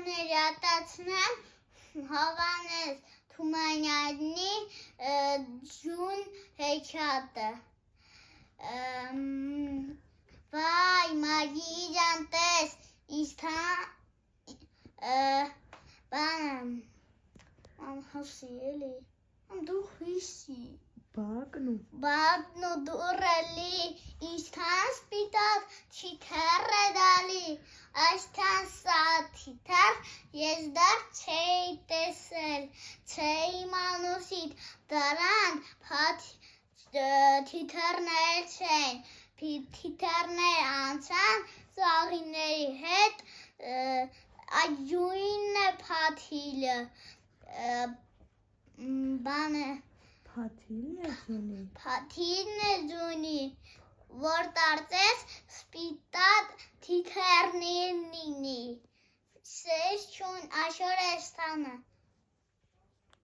Կոներյատացնեմ Հովանես Թումանյանի ջուն հեքիաթը Վայ Մագի ջան տես հոսի էլի դու հիսի Բակնու դուրելի Ինչքան սպիտակ թիթեռ է դալի Այսքան սա թիթեռ ես դեռ չէի տեսել Չէի մանուսիդ դարան թիթեռներ չեն Թիթեռներ անցան ծաղիների հետ Այդ ջույնն է փաթիլը Փաթիլն է ջունի Որ տարծես սպիտակ թիթեռներն ինի Սես չուն աշոր էստանը